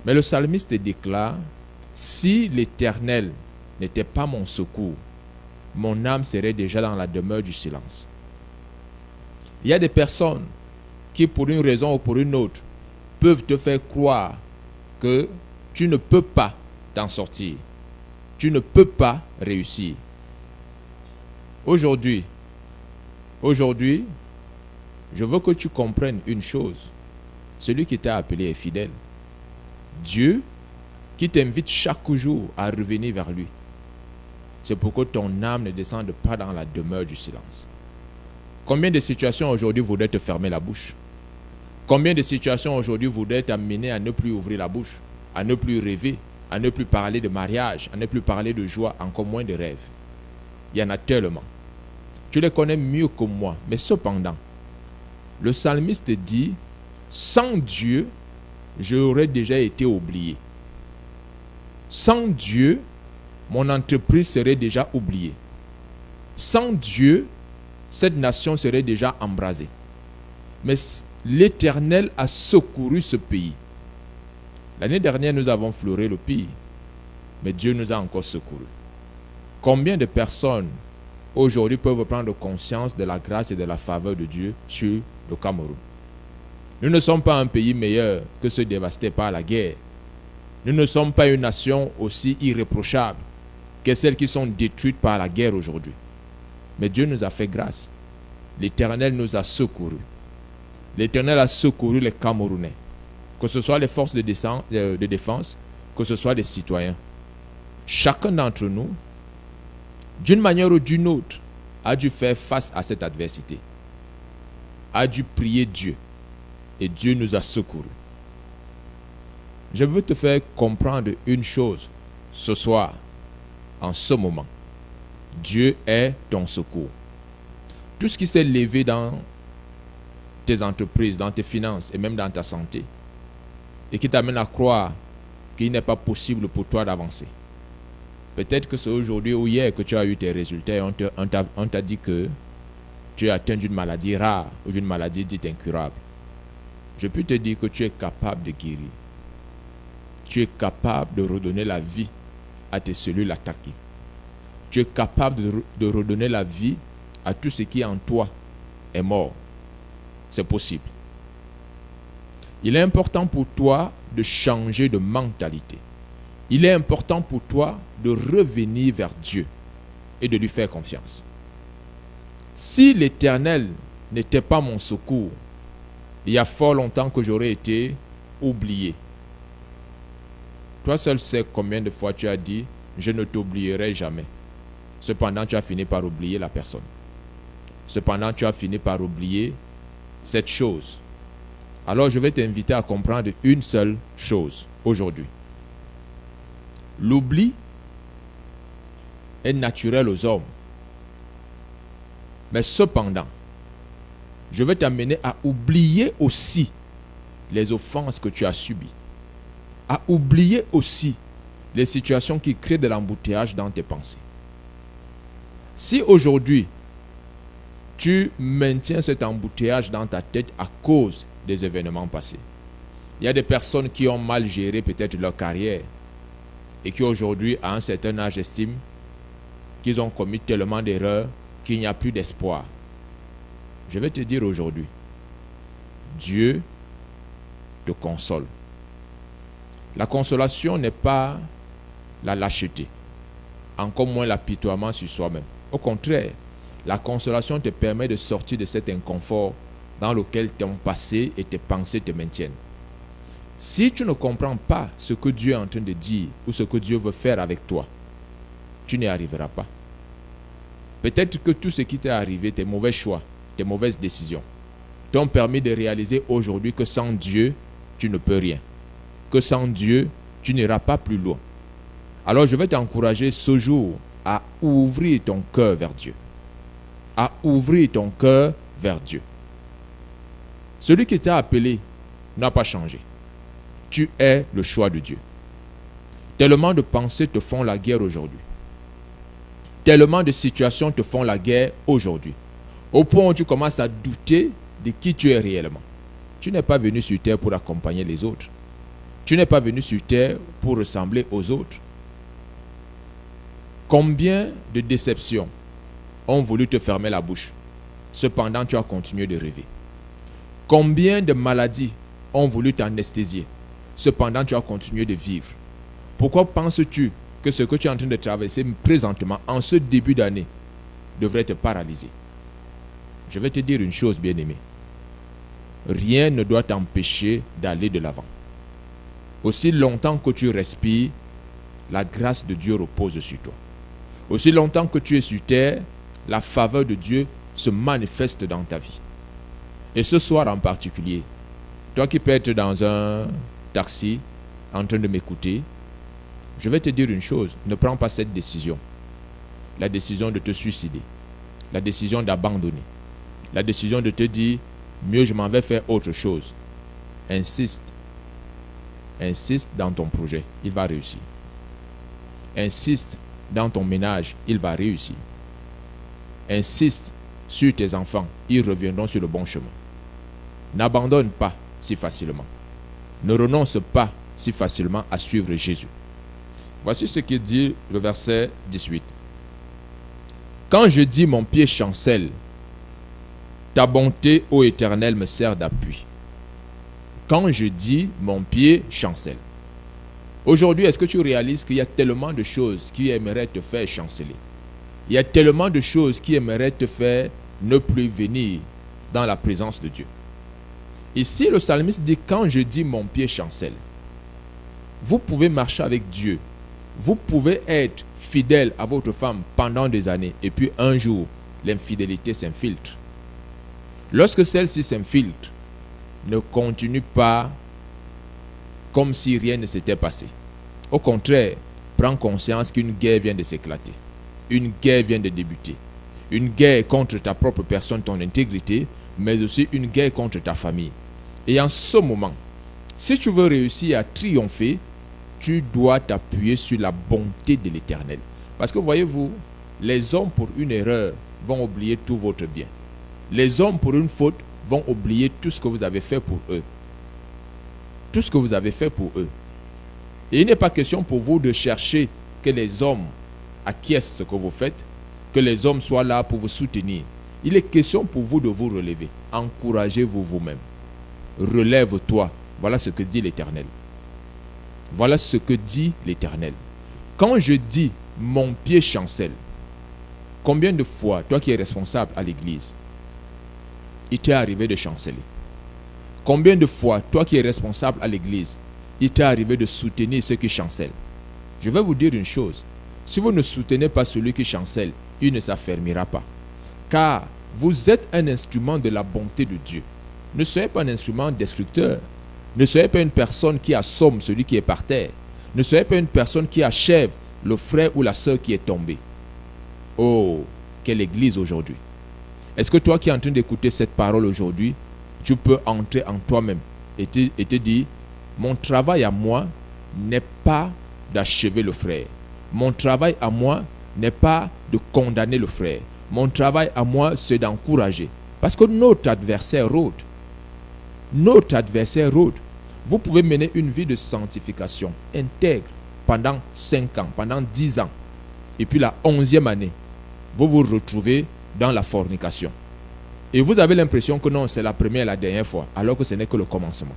Mais le psalmiste déclare, si l'Éternel n'était pas mon secours, mon âme serait déjà dans la demeure du silence. Il y a des personnes qui, pour une raison ou pour une autre, peuvent te faire croire que tu ne peux pas t'en sortir. Tu ne peux pas réussir. Aujourd'hui, je veux que tu comprennes une chose. Celui qui t'a appelé est fidèle. Dieu qui t'invite chaque jour à revenir vers lui. C'est pour que ton âme ne descende pas dans la demeure du silence. Combien de situations aujourd'hui voudraient te fermer la bouche? Combien de situations aujourd'hui voudraient t'amener à ne plus ouvrir la bouche, à ne plus rêver, à ne plus parler de mariage, à ne plus parler de joie, encore moins de rêve? Il y en a tellement. Tu les connais mieux que moi, mais cependant, le psalmiste dit, sans Dieu, j'aurais déjà été oublié. Sans Dieu, mon entreprise serait déjà oubliée. Sans Dieu, cette nation serait déjà embrasée. Mais l'Éternel a secouru ce pays. L'année dernière, nous avons fleuré le pays, mais Dieu nous a encore secourus. Combien de personnes aujourd'hui peuvent prendre conscience de la grâce et de la faveur de Dieu sur le Cameroun? Nous ne sommes pas un pays meilleur que ceux dévastés par la guerre. Nous ne sommes pas une nation aussi irréprochable que celles qui sont détruites par la guerre aujourd'hui. Mais Dieu nous a fait grâce. L'Éternel nous a secourus. L'Éternel a secouru les Camerounais. Que ce soit les forces de défense, que ce soit les citoyens. Chacun d'entre nous, d'une manière ou d'une autre, a dû faire face à cette adversité. A dû prier Dieu. Et Dieu nous a secourus. Je veux te faire comprendre une chose ce soir, en ce moment. Dieu est ton secours. Tout ce qui s'est levé dans tes entreprises, dans tes finances et même dans ta santé, et qui t'amène à croire qu'il n'est pas possible pour toi d'avancer. Peut-être que c'est aujourd'hui ou hier que tu as eu tes résultats et on t'a dit que tu es atteint d'une maladie rare ou d'une maladie dite incurable. Je peux te dire que tu es capable de guérir. Tu es capable de redonner la vie à tes cellules attaquées. Tu es capable de redonner la vie à tout ce qui en toi est mort. C'est possible. Il est important pour toi de changer de mentalité. Il est important pour toi de revenir vers Dieu et de lui faire confiance. Si l'Éternel n'était pas mon secours, il y a fort longtemps que j'aurais été oublié. Toi seul sais combien de fois tu as dit « Je ne t'oublierai jamais ». Cependant, tu as fini par oublier la personne. Cependant, tu as fini par oublier cette chose. Alors, je vais t'inviter à comprendre une seule chose aujourd'hui. L'oubli est naturel aux hommes. Mais cependant, je vais t'amener à oublier aussi les offenses que tu as subies. À oublier aussi les situations qui créent de l'embouteillage dans tes pensées. Si aujourd'hui, tu maintiens cet embouteillage dans ta tête à cause des événements passés, il y a des personnes qui ont mal géré peut-être leur carrière et qui aujourd'hui, à un certain âge, estiment qu'ils ont commis tellement d'erreurs qu'il n'y a plus d'espoir. Je vais te dire aujourd'hui, Dieu te console. La consolation n'est pas la lâcheté, encore moins l'apitoiement sur soi-même. Au contraire, la consolation te permet de sortir de cet inconfort dans lequel ton passé et tes pensées te maintiennent. Si tu ne comprends pas ce que Dieu est en train de dire ou ce que Dieu veut faire avec toi, tu n'y arriveras pas. Peut-être que tout ce qui t'est arrivé, tes mauvais choix, tes mauvaises décisions, t'ont permis de réaliser aujourd'hui que sans Dieu, tu ne peux rien. Que sans Dieu, tu n'iras pas plus loin. Alors je vais t'encourager ce jour à ouvrir ton cœur vers Dieu. À ouvrir ton cœur vers Dieu. Celui qui t'a appelé n'a pas changé. Tu es le choix de Dieu. Tellement de pensées te font la guerre aujourd'hui. Tellement de situations te font la guerre aujourd'hui. Au point où tu commences à douter de qui tu es réellement. Tu n'es pas venu sur terre pour accompagner les autres. Tu n'es pas venu sur terre pour ressembler aux autres. Combien de déceptions ont voulu te fermer la bouche? Cependant, tu as continué de rêver. Combien de maladies ont voulu t'anesthésier? Cependant, tu as continué de vivre. Pourquoi penses-tu que ce que tu es en train de traverser présentement, en ce début d'année, devrait te paralyser? Je vais te dire une chose, bien-aimé. Rien ne doit t'empêcher d'aller de l'avant. Aussi longtemps que tu respires, la grâce de Dieu repose sur toi. Aussi longtemps que tu es sur terre, la faveur de Dieu se manifeste dans ta vie. Et ce soir en particulier, toi qui peux être dans un taxi en train de m'écouter, je vais te dire une chose, ne prends pas cette décision. La décision de te suicider, la décision d'abandonner, la décision de te dire, mieux je m'en vais faire autre chose. Insiste. Insiste dans ton projet, il va réussir. Insiste dans ton ménage, il va réussir. Insiste sur tes enfants, ils reviendront sur le bon chemin. N'abandonne pas si facilement. Ne renonce pas si facilement à suivre Jésus. Voici ce qu'il dit le verset 18. Quand je dis mon pied chancelle, ta bonté, ô Éternel, me sert d'appui. Quand je dis mon pied chancelle. Aujourd'hui, est-ce que tu réalises qu'il y a tellement de choses qui aimeraient te faire chanceler? Il y a tellement de choses qui aimeraient te faire ne plus venir dans la présence de Dieu. Ici, le psalmiste dit, quand je dis mon pied chancelle, vous pouvez marcher avec Dieu. Vous pouvez être fidèle à votre femme pendant des années et puis un jour, l'infidélité s'infiltre. Lorsque celle-ci s'infiltre, ne continue pas comme si rien ne s'était passé. Au contraire, prends conscience qu'une guerre vient de s'éclater. Une guerre vient de débuter. Une guerre contre ta propre personne, ton intégrité, mais aussi une guerre contre ta famille. Et en ce moment, si tu veux réussir à triompher, tu dois t'appuyer sur la bonté de l'Éternel. Parce que voyez-vous, les hommes pour une erreur vont oublier tout votre bien. Les hommes pour une faute vont oublier tout ce que vous avez fait pour eux. Tout ce que vous avez fait pour eux. Et il n'est pas question pour vous de chercher que les hommes acquiescent ce que vous faites, que les hommes soient là pour vous soutenir. Il est question pour vous de vous relever. Encouragez-vous vous-même. Relève-toi. Voilà ce que dit l'Éternel. Voilà ce que dit l'Éternel. Quand je dis mon pied chancelle, combien de fois, toi qui es responsable à l'église, il t'est arrivé de chanceler? Combien de fois, toi qui es responsable à l'église, il t'est arrivé de soutenir ceux qui chancellent? Je vais vous dire une chose. Si vous ne soutenez pas celui qui chancelle, il ne s'affermira pas. Car vous êtes un instrument de la bonté de Dieu. Ne soyez pas un instrument destructeur. Ne soyez pas une personne qui assomme celui qui est par terre. Ne soyez pas une personne qui achève le frère ou la sœur qui est tombé. Oh, quelle église aujourd'hui! Est-ce que toi qui es en train d'écouter cette parole aujourd'hui, tu peux entrer en toi-même et te dire, mon travail à moi n'est pas d'achever le frère. Mon travail à moi n'est pas de condamner le frère. Mon travail à moi, c'est d'encourager. Parce que notre adversaire rôde. Notre adversaire rôde. Vous pouvez mener une vie de sanctification intègre pendant 5 ans, pendant 10 ans. Et puis la 11e année, vous vous retrouvez dans la fornication. Et vous avez l'impression que non, c'est la première et la dernière fois, alors que ce n'est que le commencement.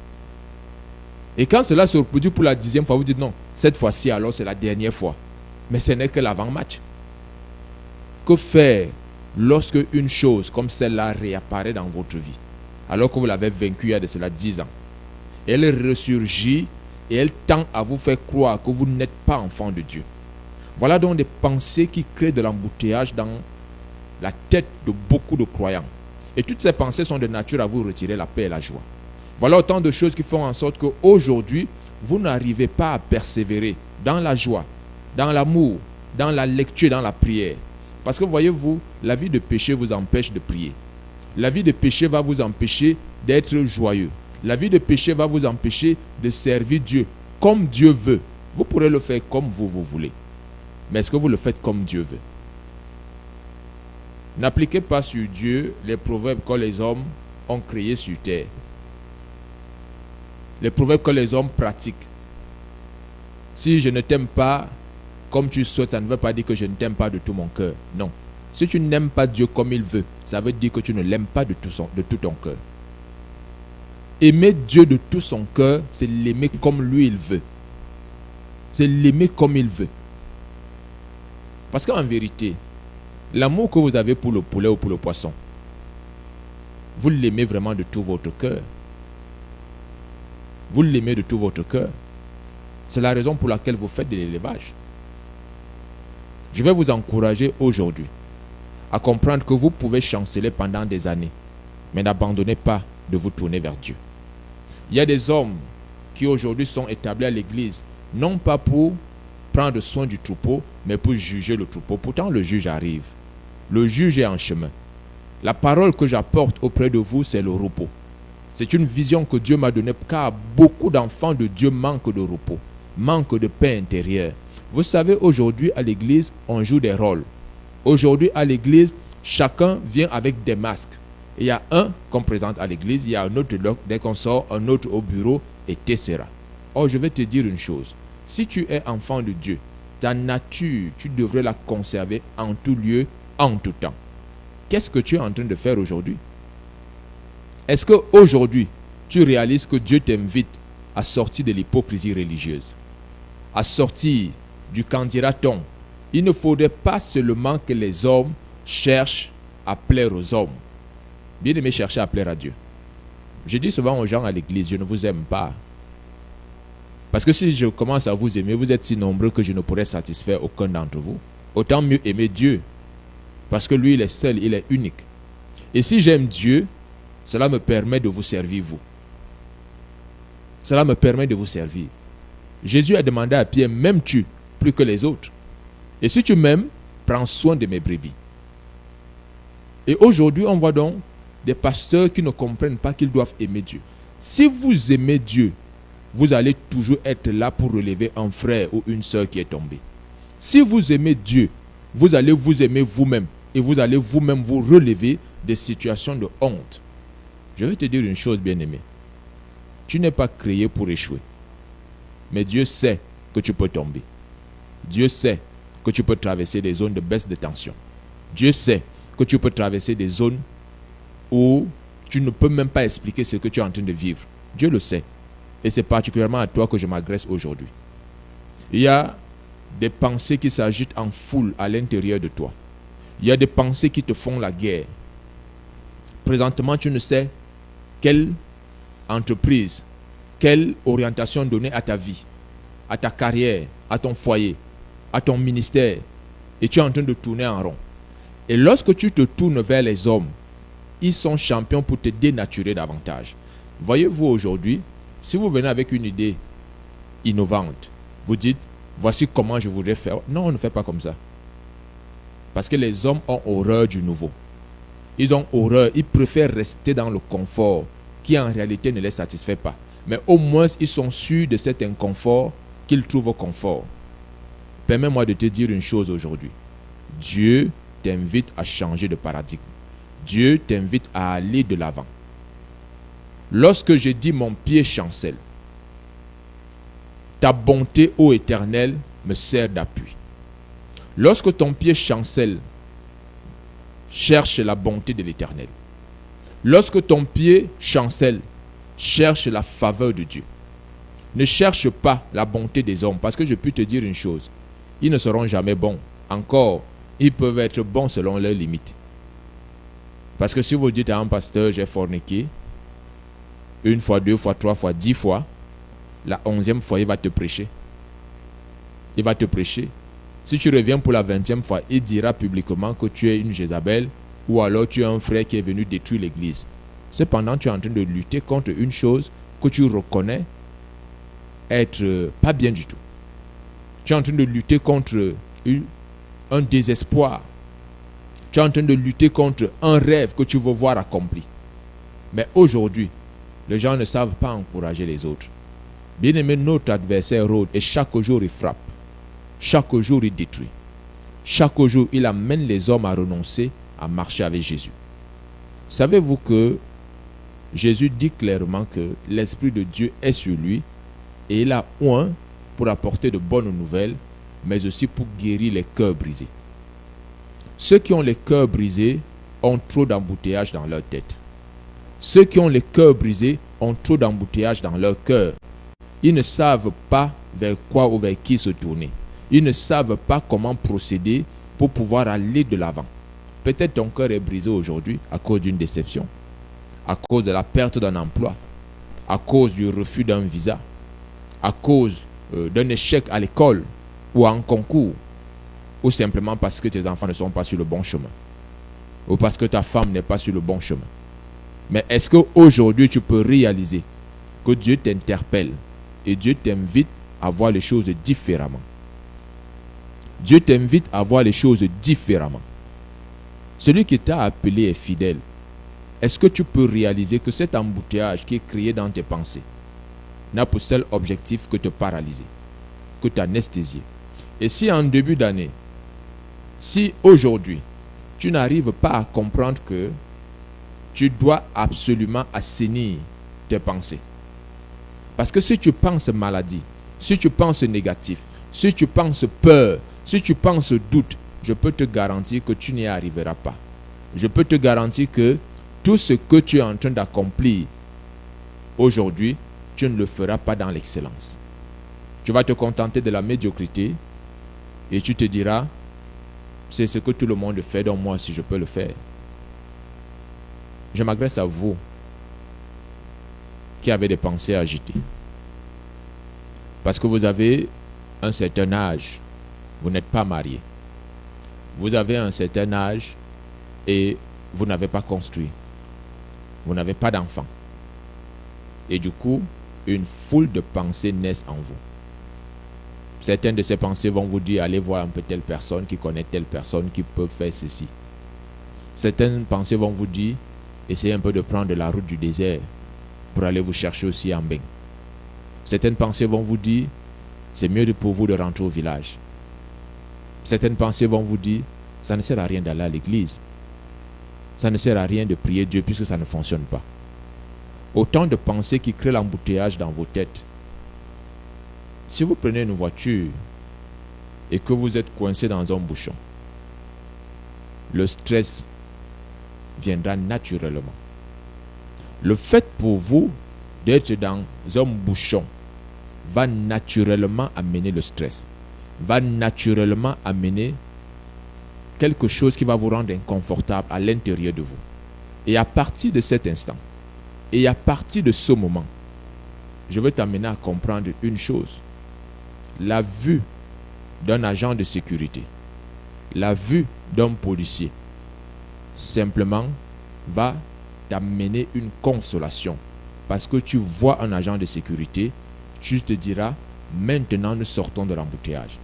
Et quand cela se reproduit pour la 10e fois, vous dites non, cette fois-ci alors c'est la dernière fois. Mais ce n'est que l'avant-match. Que faire lorsque une chose comme celle-là réapparaît dans votre vie, alors que vous l'avez vaincue il y a de cela 10 ans? Elle ressurgit et elle tend à vous faire croire que vous n'êtes pas enfant de Dieu. Voilà donc des pensées qui créent de l'embouteillage dans la tête de beaucoup de croyants. Et toutes ces pensées sont de nature à vous retirer la paix et la joie. Voilà autant de choses qui font en sorte qu'aujourd'hui, vous n'arrivez pas à persévérer dans la joie, dans l'amour, dans la lecture, dans la prière. Parce que voyez-vous, la vie de péché vous empêche de prier. La vie de péché va vous empêcher d'être joyeux. La vie de péché va vous empêcher de servir Dieu comme Dieu veut. Vous pourrez le faire comme vous voulez. Mais est-ce que vous le faites comme Dieu veut? N'appliquez pas sur Dieu les proverbes que les hommes ont créés sur terre. Les proverbes que les hommes pratiquent. Si je ne t'aime pas comme tu souhaites, ça ne veut pas dire que je ne t'aime pas de tout mon cœur. Non. Si tu n'aimes pas Dieu comme il veut, ça veut dire que tu ne l'aimes pas de tout ton cœur. Aimer Dieu de tout son cœur, c'est l'aimer comme lui il veut. C'est l'aimer comme il veut. Parce qu'en vérité, l'amour que vous avez pour le poulet ou pour le poisson, vous l'aimez vraiment de tout votre cœur. Vous l'aimez de tout votre cœur. C'est la raison pour laquelle vous faites de l'élevage. Je vais vous encourager aujourd'hui à comprendre que vous pouvez chanceler pendant des années, mais n'abandonnez pas de vous tourner vers Dieu. Il y a des hommes qui aujourd'hui sont établis à l'église, non pas pour prendre soin du troupeau, mais pour juger le troupeau. Pourtant, le juge arrive. Le juge est en chemin. La parole que j'apporte auprès de vous, c'est le repos. C'est une vision que Dieu m'a donnée, car beaucoup d'enfants de Dieu manquent de repos, manquent de paix intérieure. Vous savez, aujourd'hui à l'église, on joue des rôles. Aujourd'hui à l'église, chacun vient avec des masques. Il y a un qu'on présente à l'église, il y a un autre dès qu'on sort, un autre au bureau, etc. Or, je vais te dire une chose. Si tu es enfant de Dieu, ta nature, tu devrais la conserver en tout lieu, en tout temps. Qu'est-ce que tu es en train de faire aujourd'hui? Est-ce qu'aujourd'hui, tu réalises que Dieu t'invite à sortir de l'hypocrisie religieuse, à sortir du candidaton? Il ne faudrait pas seulement que les hommes cherchent à plaire aux hommes. Bien aimé, chercher à plaire à Dieu. Je dis souvent aux gens à l'église, je ne vous aime pas. Parce que si je commence à vous aimer, vous êtes si nombreux que je ne pourrais satisfaire aucun d'entre vous. Autant mieux aimer Dieu. Parce que lui, il est seul, il est unique. Et si j'aime Dieu, cela me permet de vous servir, vous. Cela me permet de vous servir. Jésus a demandé à Pierre, m'aimes-tu plus que les autres? Et si tu m'aimes, prends soin de mes brebis. Et aujourd'hui, on voit donc des pasteurs qui ne comprennent pas qu'ils doivent aimer Dieu. Si vous aimez Dieu, vous allez toujours être là pour relever un frère ou une sœur qui est tombé. Si vous aimez Dieu, vous allez vous aimer vous-même et vous allez vous-même vous relever des situations de honte. Je vais te dire une chose, bien-aimé. Tu n'es pas créé pour échouer. Mais Dieu sait que tu peux tomber. Dieu sait que tu peux traverser des zones de baisse de tension. Dieu sait que tu peux traverser des zones où tu ne peux même pas expliquer ce que tu es en train de vivre. Dieu le sait. Et c'est particulièrement à toi que je m'adresse aujourd'hui. Il y a des pensées qui s'agitent en foule à l'intérieur de toi. Il y a des pensées qui te font la guerre. Présentement, tu ne sais quelle entreprise, quelle orientation donner à ta vie, à ta carrière, à ton foyer, à ton ministère. Et tu es en train de tourner en rond. Et lorsque tu te tournes vers les hommes, ils sont champions pour te dénaturer davantage. Voyez-vous aujourd'hui, si vous venez avec une idée innovante, vous dites, voici comment je voudrais faire. Non, on ne fait pas comme ça. Parce que les hommes ont horreur du nouveau. Ils ont horreur, ils préfèrent rester dans le confort qui en réalité ne les satisfait pas. Mais au moins, ils sont sûrs de cet inconfort qu'ils trouvent au confort. Permets-moi de te dire une chose aujourd'hui. Dieu t'invite à changer de paradigme. Dieu t'invite à aller de l'avant. Lorsque je dis mon pied chancelle, ta bonté, ô Éternel, me sert d'appui. Lorsque ton pied chancelle, cherche la bonté de l'Éternel. Lorsque ton pied chancelle, cherche la faveur de Dieu. Ne cherche pas la bonté des hommes, parce que je peux te dire une chose, ils ne seront jamais bons. Encore, ils peuvent être bons selon leurs limites. Parce que si vous dites à un pasteur, j'ai forniqué, une fois, deux fois, trois fois, 10 fois, la 11e fois, il va te prêcher. Il va te prêcher. Si tu reviens pour la 20e fois, il dira publiquement que tu es une Jézabel ou alors tu es un frère qui est venu détruire l'église. Cependant, tu es en train de lutter contre une chose que tu reconnais être pas bien du tout. Tu es en train de lutter contre un désespoir. Tu es en train de lutter contre un rêve que tu veux voir accompli. Mais aujourd'hui, les gens ne savent pas encourager les autres. Bien aimé, notre adversaire rôde et chaque jour il frappe. Chaque jour il détruit. Chaque jour il amène les hommes à renoncer à marcher avec Jésus. Savez-vous que Jésus dit clairement que l'Esprit de Dieu est sur lui et il a oint pour apporter de bonnes nouvelles, mais aussi pour guérir les cœurs brisés. Ceux qui ont les cœurs brisés ont trop d'embouteillages dans leur tête. Ceux qui ont les cœurs brisés ont trop d'embouteillages dans leur cœur. Ils ne savent pas vers quoi ou vers qui se tourner. Ils ne savent pas comment procéder pour pouvoir aller de l'avant. Peut-être ton cœur est brisé aujourd'hui à cause d'une déception, à cause de la perte d'un emploi, à cause du refus d'un visa, à cause d'un échec à l'école ou à un concours, ou simplement parce que tes enfants ne sont pas sur le bon chemin, ou parce que ta femme n'est pas sur le bon chemin. Mais est-ce qu'aujourd'hui tu peux réaliser que Dieu t'interpelle et Dieu t'invite à voir les choses différemment? Dieu t'invite à voir les choses différemment. Celui qui t'a appelé est fidèle. Est-ce que tu peux réaliser que cet embouteillage qui est créé dans tes pensées n'a pour seul objectif que te paralyser, que t'anesthésier? Et si en début d'année, si aujourd'hui, tu n'arrives pas à comprendre que tu dois absolument assainir tes pensées. Parce que si tu penses maladie, si tu penses négatif, si tu penses peur, si tu penses doute, je peux te garantir que tu n'y arriveras pas. Je peux te garantir que tout ce que tu es en train d'accomplir aujourd'hui, tu ne le feras pas dans l'excellence. Tu vas te contenter de la médiocrité et tu te diras, c'est ce que tout le monde fait, donc moi aussi je peux le faire. Je m'adresse à vous qui avez des pensées agitées. Parce que vous avez un certain âge, vous n'êtes pas marié. Vous avez un certain âge et vous n'avez pas construit. Vous n'avez pas d'enfant. Et du coup, une foule de pensées naissent en vous. Certaines de ces pensées vont vous dire, allez voir un peu telle personne qui connaît telle personne qui peut faire ceci. Certaines pensées vont vous dire, essayez un peu de prendre la route du désert pour aller vous chercher aussi en bain. Certaines pensées vont vous dire, c'est mieux pour vous de rentrer au village. Certaines pensées vont vous dire, ça ne sert à rien d'aller à l'église. Ça ne sert à rien de prier Dieu puisque ça ne fonctionne pas. Autant de pensées qui créent l'embouteillage dans vos têtes. Si vous prenez une voiture et que vous êtes coincé dans un bouchon, le stress viendra naturellement. Le fait pour vous d'être dans un bouchon va naturellement amener le stress, va naturellement amener quelque chose qui va vous rendre inconfortable à l'intérieur de vous. Et à partir de cet instant, et à partir de ce moment, je veux t'amener à comprendre une chose. La vue d'un agent de sécurité, la vue d'un policier, simplement va t'amener une consolation. Parce que tu vois un agent de sécurité, tu te diras, maintenant nous sortons de l'embouteillage.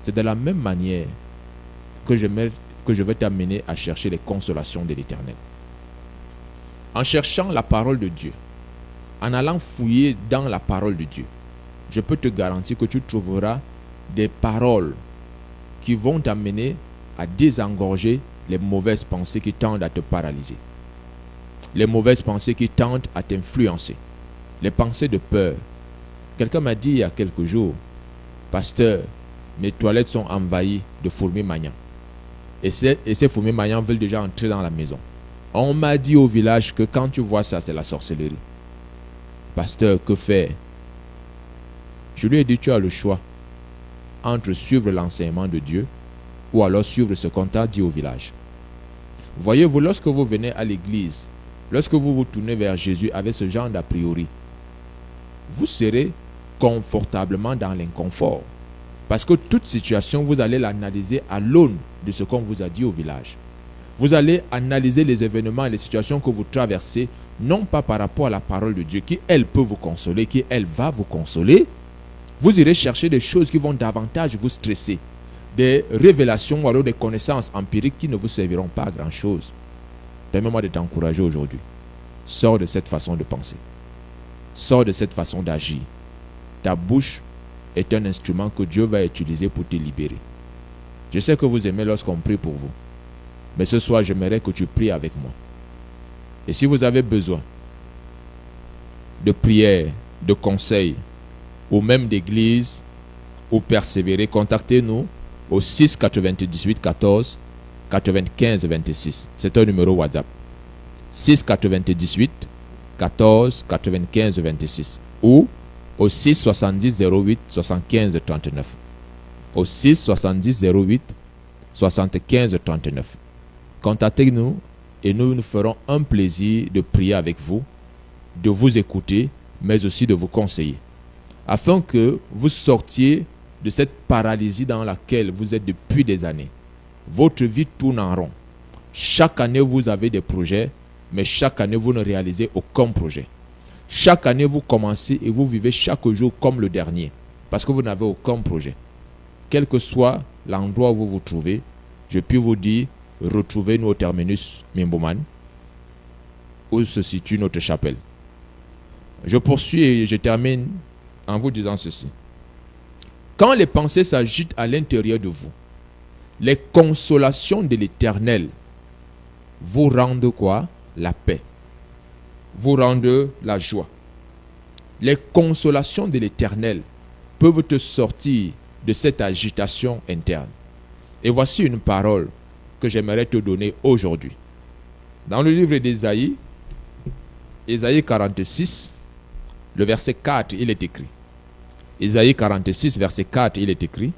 C'est de la même manière que je vais t'amener à chercher les consolations de l'Éternel. En cherchant la parole de Dieu, en allant fouiller dans la parole de Dieu, je peux te garantir que tu trouveras des paroles qui vont t'amener à désengorger les mauvaises pensées qui tendent à te paralyser. Les mauvaises pensées qui tendent à t'influencer. Les pensées de peur. Quelqu'un m'a dit il y a quelques jours, pasteur, mes toilettes sont envahies de fourmis magnans. Et ces fourmis magnans veulent déjà entrer dans la maison. On m'a dit au village que quand tu vois ça, c'est la sorcellerie. Pasteur, que faire? Je lui ai dit, tu as le choix entre suivre l'enseignement de Dieu ou alors suivre ce qu'on t'a dit au village. Voyez-vous, lorsque vous venez à l'église, lorsque vous vous tournez vers Jésus avec ce genre d'a priori, vous serez confortablement dans l'inconfort. Parce que toute situation, vous allez l'analyser à l'aune de ce qu'on vous a dit au village. Vous allez analyser les événements et les situations que vous traversez, non pas par rapport à la parole de Dieu, qui elle peut vous consoler, qui elle va vous consoler. Vous irez chercher des choses qui vont davantage vous stresser, des révélations ou alors des connaissances empiriques qui ne vous serviront pas à grand chose. Permets-moi de t'encourager aujourd'hui. Sors de cette façon de penser. Sors de cette façon d'agir. Ta bouche est un instrument que Dieu va utiliser pour te libérer. Je sais que vous aimez lorsqu'on prie pour vous. Mais ce soir, j'aimerais que tu pries avec moi. Et si vous avez besoin de prières, de conseils, ou même d'église, ou persévérer, contactez-nous au 6 98 14 95 26. C'est un numéro WhatsApp. 6 98 14 95 26 ou au 6 70 08 75 39. Au 6 70 08 75 39. Contactez-nous et nous ferons un plaisir de prier avec vous, de vous écouter, mais aussi de vous conseiller, afin que vous sortiez de cette paralysie dans laquelle vous êtes depuis des années. Votre vie tourne en rond. Chaque année, vous avez des projets, mais chaque année, vous ne réalisez aucun projet. Chaque année, vous commencez et vous vivez chaque jour comme le dernier, parce que vous n'avez aucun projet. Quel que soit l'endroit où vous vous trouvez, je puis vous dire, retrouvez-nous au terminus Mimboman, où se situe notre chapelle. Je poursuis et je termine en vous disant ceci. Quand les pensées s'agitent à l'intérieur de vous, les consolations de l'Éternel vous rendent quoi? La paix. Vous rendent la joie. Les consolations de l'Éternel peuvent te sortir de cette agitation interne. Et voici une parole que j'aimerais te donner aujourd'hui. Dans le livre d'Ésaïe, Ésaïe 46, le verset 4, il est écrit. Ésaïe 46, verset 4, il est écrit.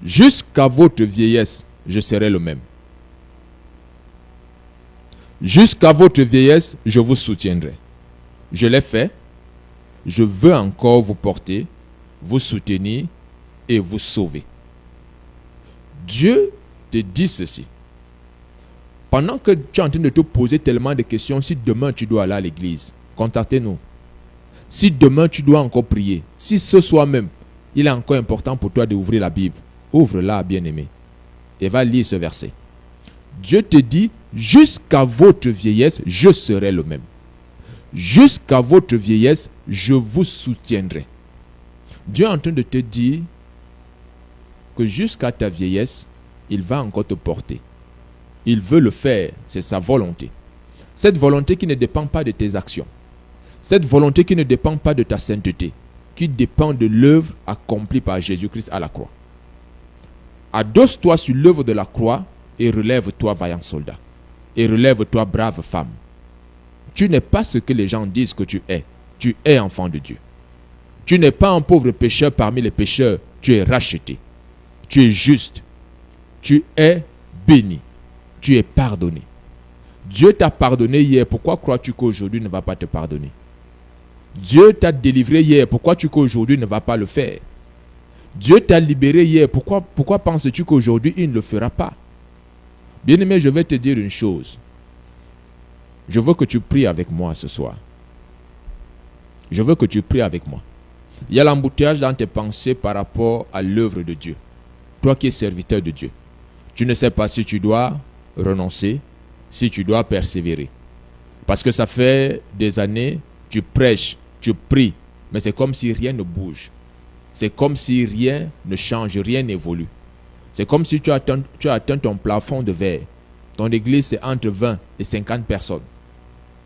Jusqu'à votre vieillesse, je serai le même. Jusqu'à votre vieillesse, je vous soutiendrai. Je l'ai fait. Je veux encore vous porter, vous soutenir et vous sauver. Dieu te dit ceci. Pendant que tu es en train de te poser tellement de questions, si demain tu dois aller à l'église, contactez-nous. Si demain tu dois encore prier, si ce soir même, il est encore important pour toi d'ouvrir la Bible, ouvre-la, bien-aimé, et va lire ce verset. Dieu te dit, jusqu'à votre vieillesse, je serai le même. Jusqu'à votre vieillesse, je vous soutiendrai. Dieu est en train de te dire que jusqu'à ta vieillesse, il va encore te porter. Il veut le faire, c'est sa volonté. Cette volonté qui ne dépend pas de tes actions. Cette volonté qui ne dépend pas de ta sainteté, qui dépend de l'œuvre accomplie par Jésus-Christ à la croix. Adosse-toi sur l'œuvre de la croix et relève-toi, vaillant soldat. Et relève-toi, brave femme. Tu n'es pas ce que les gens disent que tu es. Tu es enfant de Dieu. Tu n'es pas un pauvre pécheur parmi les pécheurs. Tu es racheté. Tu es juste. Tu es béni. Tu es pardonné. Dieu t'a pardonné hier. Pourquoi crois-tu qu'aujourd'hui ne va pas te pardonner? Dieu t'a délivré hier. Pourquoi tu qu'aujourd'hui ne va pas le faire? Dieu t'a libéré hier. Pourquoi penses-tu qu'aujourd'hui il ne le fera pas? Bien-aimé, je vais te dire une chose. Je veux que tu pries avec moi ce soir. Je veux que tu pries avec moi. Il y a l'embouteillage dans tes pensées par rapport à l'œuvre de Dieu. Toi qui es serviteur de Dieu. Tu ne sais pas si tu dois renoncer, si tu dois persévérer. Parce que ça fait des années, tu prêches, tu pries, mais c'est comme si rien ne bouge. C'est comme si rien ne change, rien n'évolue. C'est comme si tu as atteint ton plafond de verre. Ton église, c'est entre 20 et 50 personnes.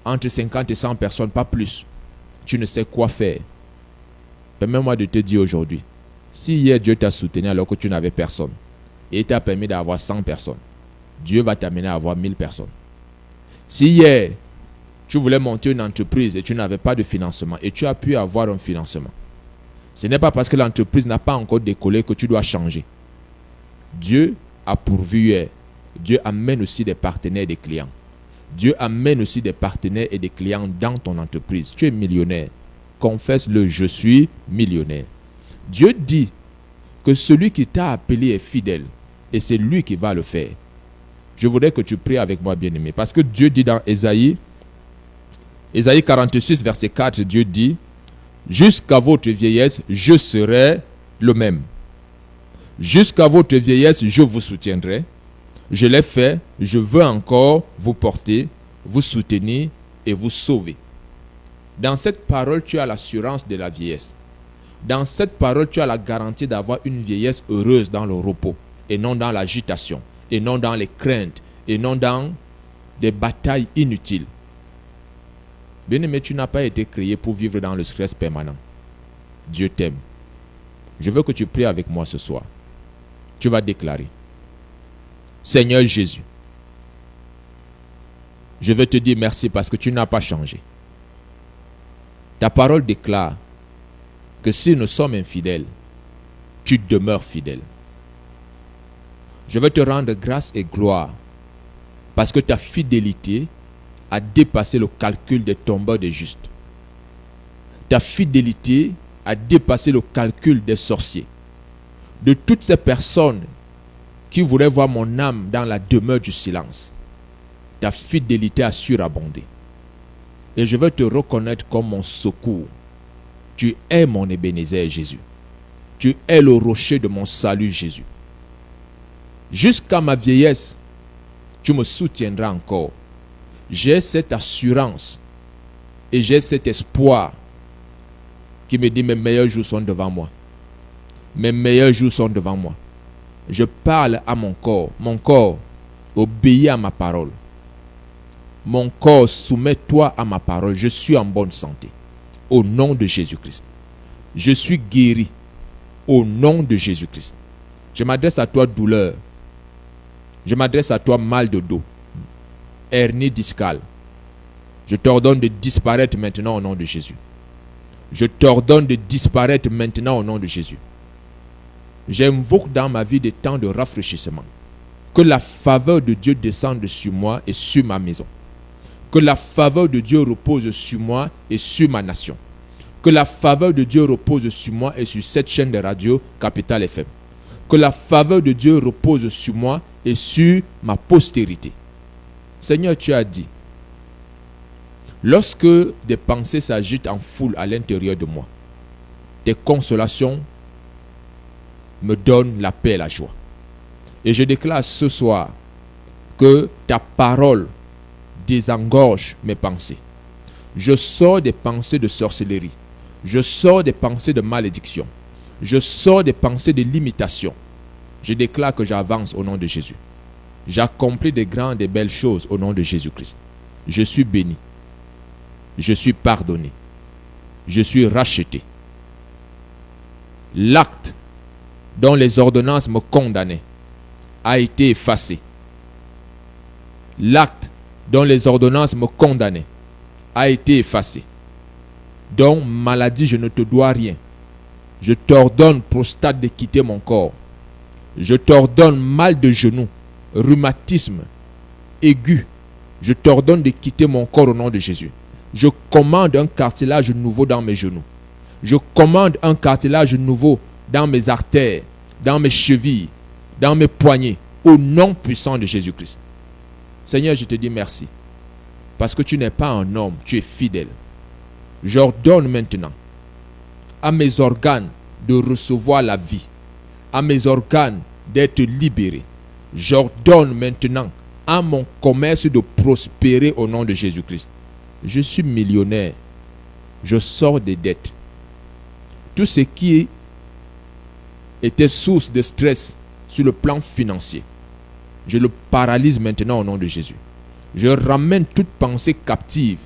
Entre 50 et 100 personnes, pas plus. Tu ne sais quoi faire. Permets-moi de te dire aujourd'hui, si hier Dieu t'a soutenu alors que tu n'avais personne, et t'a permis d'avoir 100 personnes, Dieu va t'amener à avoir 1000 personnes. Si hier, tu voulais monter une entreprise et tu n'avais pas de financement, et tu as pu avoir un financement, ce n'est pas parce que l'entreprise n'a pas encore décollé que tu dois changer. Dieu a pourvu hier. Dieu amène aussi des partenaires et des clients. Dieu amène aussi des partenaires et des clients dans ton entreprise. Tu es millionnaire. Confesse-le, je suis millionnaire. Dieu dit que celui qui t'a appelé est fidèle et c'est lui qui va le faire. Je voudrais que tu pries avec moi, bien-aimé, parce que Dieu dit dans Ésaïe 46, verset 4, Dieu dit, jusqu'à votre vieillesse, je serai le même. Jusqu'à votre vieillesse, je vous soutiendrai. Je l'ai fait, je veux encore vous porter, vous soutenir et vous sauver. Dans cette parole, tu as l'assurance de la vieillesse. Dans cette parole, tu as la garantie d'avoir une vieillesse heureuse dans le repos et non dans l'agitation, et non dans les craintes, et non dans des batailles inutiles. Bien-aimé, tu n'as pas été créé pour vivre dans le stress permanent. Dieu t'aime. Je veux que tu pries avec moi ce soir. Tu vas déclarer: Seigneur Jésus, je veux te dire merci parce que tu n'as pas changé. Ta parole déclare que si nous sommes infidèles, tu demeures fidèle. Je veux te rendre grâce et gloire parce que ta fidélité a dépassé le calcul des tombeurs des justes. Ta fidélité a dépassé le calcul des sorciers. De toutes ces personnes qui voulaient voir mon âme dans la demeure du silence, ta fidélité a surabondé. Et je veux te reconnaître comme mon secours. Tu es mon Ébenézer, Jésus. Tu es le rocher de mon salut, Jésus. Jusqu'à ma vieillesse, tu me soutiendras encore. J'ai cette assurance et j'ai cet espoir qui me dit: mes meilleurs jours sont devant moi. Mes meilleurs jours sont devant moi. Je parle à mon corps. Mon corps obéit à ma parole. Mon corps, soumets-toi à ma parole. Je suis en bonne santé. Au nom de Jésus-Christ. Je suis guéri. Au nom de Jésus-Christ. Je m'adresse à toi, douleur. Je m'adresse à toi, mal de dos. Hernie discale. Je t'ordonne de disparaître maintenant au nom de Jésus. Je t'ordonne de disparaître maintenant au nom de Jésus. J'invoque dans ma vie des temps de rafraîchissement. Que la faveur de Dieu descende sur moi et sur ma maison. Que la faveur de Dieu repose sur moi et sur ma nation. Que la faveur de Dieu repose sur moi et sur cette chaîne de radio Capital FM. Que la faveur de Dieu repose sur moi et sur ma postérité. Seigneur, tu as dit: lorsque des pensées s'agitent en foule à l'intérieur de moi, tes consolations me donnent la paix et la joie. Et je déclare ce soir que ta parole désengorge mes pensées. Je sors des pensées de sorcellerie. Je sors des pensées de malédiction. Je sors des pensées de limitation. Je déclare que j'avance au nom de Jésus. J'accomplis des grandes et belles choses au nom de Jésus-Christ. Je suis béni. Je suis pardonné. Je suis racheté. L'acte dont les ordonnances me condamnaient a été effacé. L'acte dont les ordonnances me condamnaient a été effacé. Donc, maladie, je ne te dois rien. Je t'ordonne, prostate, de quitter mon corps. Je t'ordonne, mal de genoux, rhumatisme aigu. Je t'ordonne de quitter mon corps au nom de Jésus. Je commande un cartilage nouveau dans mes genoux. Je commande un cartilage nouveau dans mes artères, dans mes chevilles, dans mes poignets, au nom puissant de Jésus-Christ. Seigneur, je te dis merci. Parce que tu n'es pas un homme, tu es fidèle. J'ordonne maintenant à mes organes de recevoir la vie, à mes organes d'être libérés. J'ordonne maintenant à mon commerce de prospérer au nom de Jésus-Christ. Je suis millionnaire. Je sors des dettes. Tout ce qui était source de stress sur le plan financier, je le paralyse maintenant au nom de Jésus. Je ramène toute pensée captive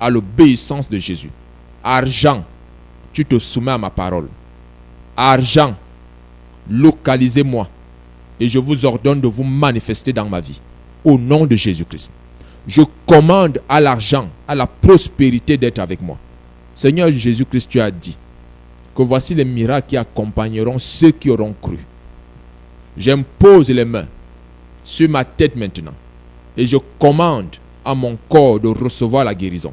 à l'obéissance de Jésus. Argent, tu te soumets à ma parole. Argent, localisez-moi et je vous ordonne de vous manifester dans ma vie. Au nom de Jésus-Christ. Je commande à l'argent, à la prospérité d'être avec moi. Seigneur Jésus-Christ, tu as dit que voici les miracles qui accompagneront ceux qui auront cru. J'impose les mains sur ma tête maintenant et je commande à mon corps de recevoir la guérison.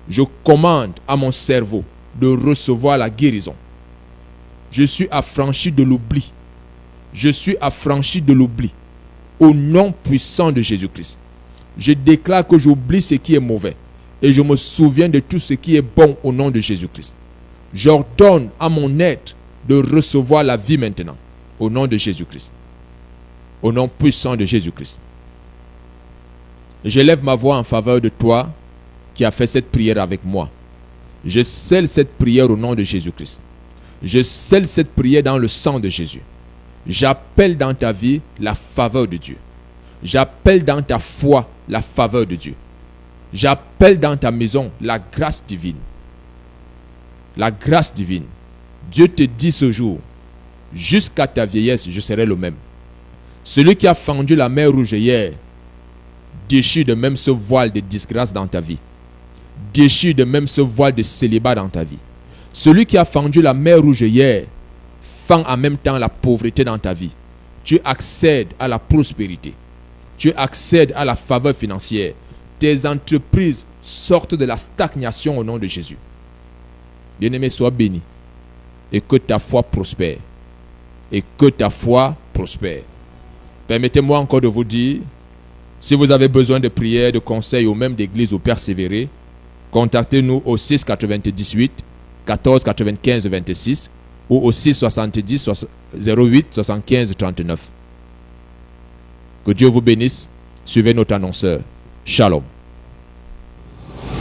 Je commande à mon cerveau de recevoir la guérison. Je suis affranchi de l'oubli. Je suis affranchi de l'oubli. Au nom puissant de Jésus-Christ. Je déclare que j'oublie ce qui est mauvais et je me souviens de tout ce qui est bon au nom de Jésus-Christ. J'ordonne à mon être de recevoir la vie maintenant au nom de Jésus-Christ. Au nom puissant de Jésus-Christ. J'élève ma voix en faveur de toi qui as fait cette prière avec moi. Je scelle cette prière au nom de Jésus-Christ. Je scelle cette prière dans le sang de Jésus. J'appelle dans ta vie la faveur de Dieu. J'appelle dans ta foi la faveur de Dieu. J'appelle dans ta maison la grâce divine. La grâce divine. Dieu te dit ce jour, jusqu'à ta vieillesse, je serai le même. Celui qui a fendu la mer Rouge hier, déchire de même ce voile de disgrâce dans ta vie. Déchire de même ce voile de célibat dans ta vie. Celui qui a fendu la mer Rouge hier, fend en même temps la pauvreté dans ta vie. Tu accèdes à la prospérité. Tu accèdes à la faveur financière. Tes entreprises sortent de la stagnation au nom de Jésus. Bien-aimé, sois béni. Et que ta foi prospère. Et que ta foi prospère. Permettez-moi encore de vous dire, si vous avez besoin de prières, de conseils ou même d'église ou persévérer, contactez-nous au 6 98 14 95 26 ou au 6 70 08 75 39. Que Dieu vous bénisse. Suivez notre annonceur. Shalom.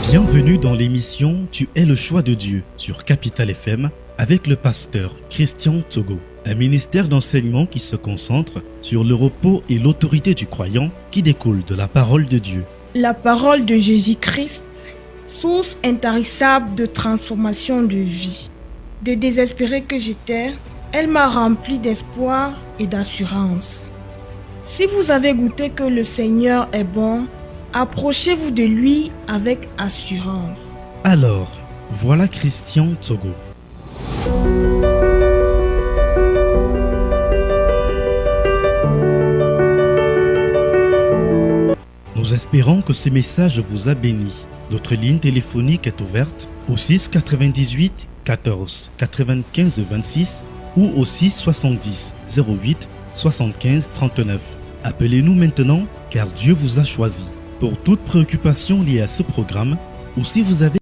Bienvenue dans l'émission Tu es le choix de Dieu sur Capital FM avec le pasteur Christian Togo. Un ministère d'enseignement qui se concentre sur le repos et l'autorité du croyant qui découle de la parole de Dieu. La parole de Jésus-Christ, source intarissable de transformation de vie. De désespéré que j'étais, elle m'a rempli d'espoir et d'assurance. Si vous avez goûté que le Seigneur est bon, approchez-vous de lui avec assurance. Alors, voilà Christian Togo. Nous espérons que ce message vous a béni. Notre ligne téléphonique est ouverte au 6 98 14 95 26 ou au 6 70 08 75 39. Appelez-nous maintenant car Dieu vous a choisi. Pour toute préoccupation liée à ce programme ou si vous avez